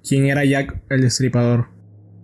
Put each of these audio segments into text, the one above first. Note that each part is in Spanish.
¿Quién era Jack el Destripador?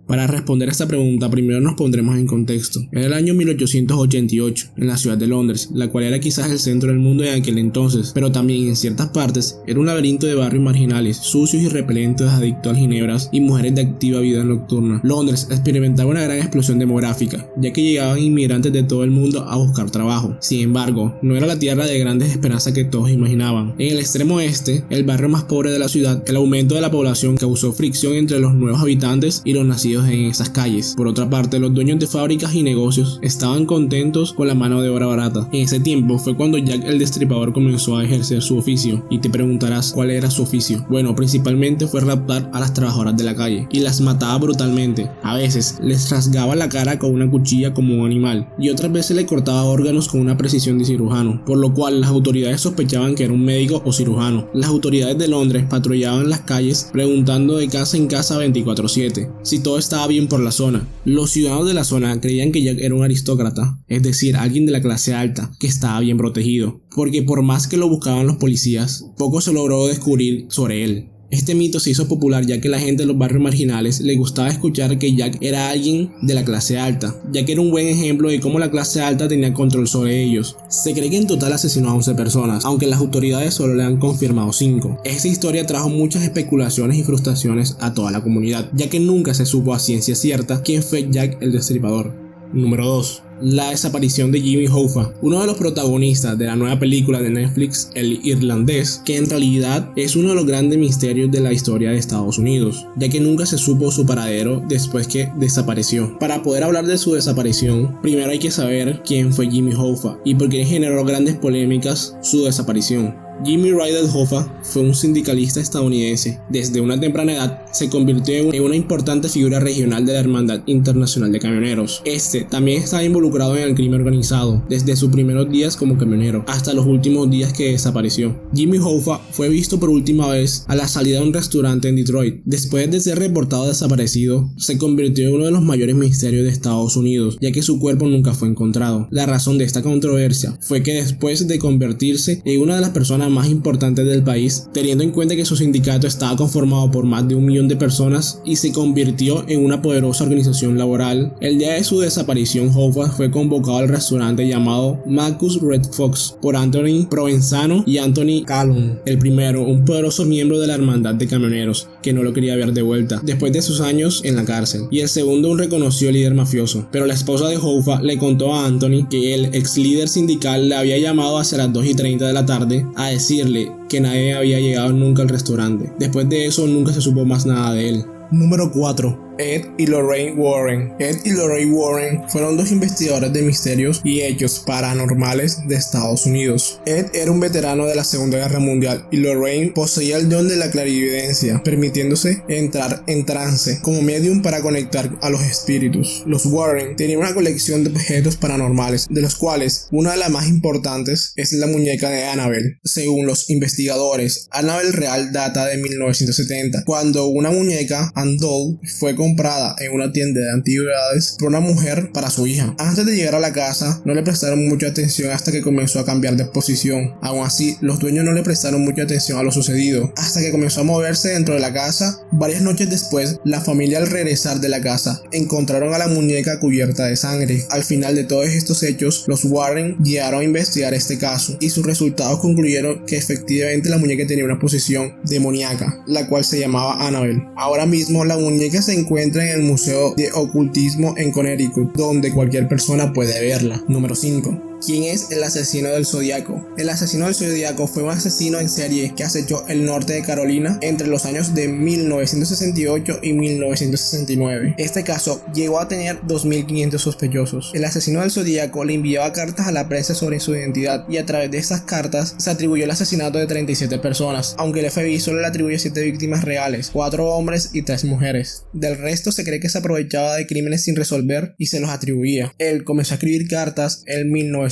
Para responder a esta pregunta, primero nos pondremos en contexto. Era el año 1888, en la ciudad de Londres, la cual era quizás el centro del mundo en aquel entonces, pero también en ciertas partes era un laberinto de barrios marginales, sucios y repelentes, adictos al ginebras y mujeres de activa vida nocturna. Londres experimentaba una gran explosión demográfica, ya que llegaban inmigrantes de todo el mundo a buscar trabajo. Sin embargo, no era la tierra de grandes esperanzas que todos imaginaban. En el extremo oeste, el barrio más pobre de la ciudad, el aumento de la población causó fricción entre los nuevos habitantes y los nacidos en esas calles. Por otra parte, los dueños de fábricas y negocios estaban contentos con la mano de obra barata. En ese tiempo fue cuando Jack el Destripador comenzó a ejercer su oficio, y te preguntarás cuál era su oficio. Bueno, principalmente fue raptar a las trabajadoras de la calle y las mataba brutalmente. A veces les rasgaba la cara con una cuchilla como un animal, y otras veces le cortaba órganos con una precisión de cirujano, por lo cual las autoridades sospechaban que era un médico o cirujano. Las autoridades de Londres patrullaban las calles preguntando de casa en casa 24/7 si todo estaba bien por la zona. Los ciudadanos de la zona creían que Jack era un aristócrata, es decir, alguien de la clase alta, que estaba bien protegido, porque por más que lo buscaban los policías, poco se logró descubrir sobre él. Este mito se hizo popular ya que la gente de los barrios marginales le gustaba escuchar que Jack era alguien de la clase alta, ya que era un buen ejemplo de cómo la clase alta tenía control sobre ellos. Se cree que en total asesinó a 11 personas, aunque las autoridades solo le han confirmado 5. Esta historia trajo muchas especulaciones y frustraciones a toda la comunidad, ya que nunca se supo a ciencia cierta quién fue Jack el Destripador. Número 2. La desaparición de Jimmy Hoffa, uno de los protagonistas de la nueva película de Netflix El Irlandés, que en realidad es uno de los grandes misterios de la historia de Estados Unidos, ya que nunca se supo su paradero después que desapareció. Para poder hablar de su desaparición, primero hay que saber quién fue Jimmy Hoffa y por qué generó grandes polémicas su desaparición. Jimmy Ryder Hoffa fue un sindicalista estadounidense. Desde una temprana edad se convirtió en una importante figura regional de la Hermandad Internacional de Camioneros. Este también estaba involucrado en el crimen organizado, desde sus primeros días como camionero hasta los últimos días que desapareció. Jimmy Hoffa fue visto por última vez a la salida de un restaurante en Detroit. Después de ser reportado desaparecido, se convirtió en uno de los mayores misterios de Estados Unidos, ya que su cuerpo nunca fue encontrado. La razón de esta controversia fue que después de convertirse en una de las personas más importantes del país, teniendo en cuenta que su sindicato estaba conformado por más de 1 millón de personas y se convirtió en una poderosa organización laboral, el día de su desaparición Hoffa fue convocado al restaurante llamado Marcus Red Fox por Anthony Provenzano y Anthony Callum. El primero, un poderoso miembro de la hermandad de camioneros que no lo quería ver de vuelta después de sus años en la cárcel, y el segundo, un reconocido líder mafioso. Pero la esposa de Hoffa le contó a Anthony que el ex líder sindical le había llamado hacia las 2:30 de la tarde a decirle que nadie había llegado nunca al restaurante. Después de eso nunca se supo más nada de él. Número 4. Ed y Lorraine Warren. Ed y Lorraine Warren fueron 2 investigadores de misterios y hechos paranormales de Estados Unidos. Ed era un veterano de la Segunda Guerra Mundial y Lorraine poseía el don de la clarividencia, permitiéndose entrar en trance como medium para conectar a los espíritus. Los Warren tenían una colección de objetos paranormales, de los cuales una de las más importantes es la muñeca de Annabelle. Según los investigadores, Annabelle real data de 1970, cuando una muñeca doll fue comprada en una tienda de antigüedades por una mujer para su hija. Antes de llegar a la casa no le prestaron mucha atención hasta que comenzó a cambiar de posición. Aún así, los dueños no le prestaron mucha atención a lo sucedido hasta que comenzó a moverse dentro de la casa. Varias noches después, la familia al regresar de la casa encontraron a la muñeca cubierta de sangre. Al final de todos estos hechos, los Warren llegaron a investigar este caso y sus resultados concluyeron que efectivamente la muñeca tenía una posesión demoníaca, la cual se llamaba Annabelle. Ahora mismo la muñeca se encuentra en el Museo de Ocultismo en Connecticut, donde cualquier persona puede verla. Número 5. ¿Quién es el asesino del Zodíaco? El asesino del Zodíaco fue un asesino en serie que acechó el norte de Carolina entre los años de 1968 y 1969. Este caso llegó a tener 2.500 sospechosos. El asesino del Zodíaco le enviaba cartas a la prensa sobre su identidad y a través de estas cartas se atribuyó el asesinato de 37 personas, aunque el FBI solo le atribuye 7 víctimas reales, 4 hombres y 3 mujeres. Del resto se cree que se aprovechaba de crímenes sin resolver y se los atribuía. Él comenzó a escribir cartas en 1969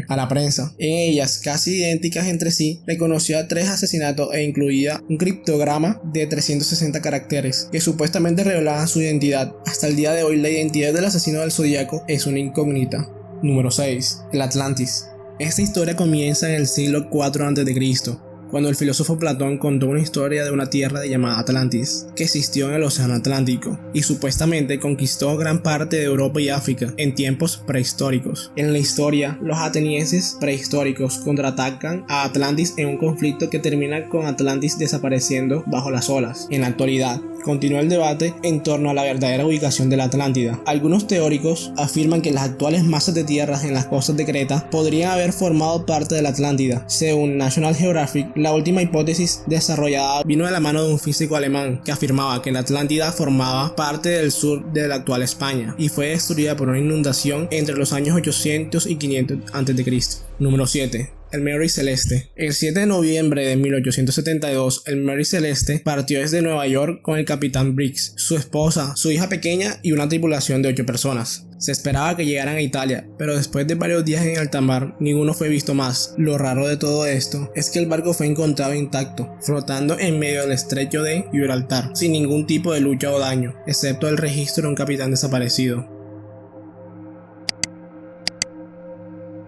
a la prensa. En ellas, casi idénticas entre sí, reconoció a 3 asesinatos e incluía un criptograma de 360 caracteres que supuestamente revelaban su identidad. Hasta el día de hoy, la identidad del asesino del Zodíaco es una incógnita. Número 6. El Atlantis. Esta historia comienza en el siglo IV a.C., cuando el filósofo Platón contó una historia de una tierra llamada Atlantis, que existió en el océano Atlántico, y supuestamente conquistó gran parte de Europa y África en tiempos prehistóricos. En la historia, los atenienses prehistóricos contraatacan a Atlantis en un conflicto que termina con Atlantis desapareciendo bajo las olas. En la actualidad, continúa el debate en torno a la verdadera ubicación de la Atlántida. Algunos teóricos afirman que las actuales masas de tierras en las costas de Creta podrían haber formado parte de la Atlántida. Según National Geographic, la última hipótesis desarrollada vino de la mano de un físico alemán que afirmaba que la Atlántida formaba parte del sur de la actual España y fue destruida por una inundación entre los años 800 y 500 a.C. Número 7. El Mary Celeste. El 7 de noviembre de 1872, el Mary Celeste partió desde Nueva York con el capitán Briggs, su esposa, su hija pequeña y una tripulación de 8 personas. Se esperaba que llegaran a Italia, pero después de varios días en alta mar, ninguno fue visto más. Lo raro de todo esto es que el barco fue encontrado intacto, flotando en medio del estrecho de Gibraltar, sin ningún tipo de lucha o daño, excepto el registro de un capitán desaparecido.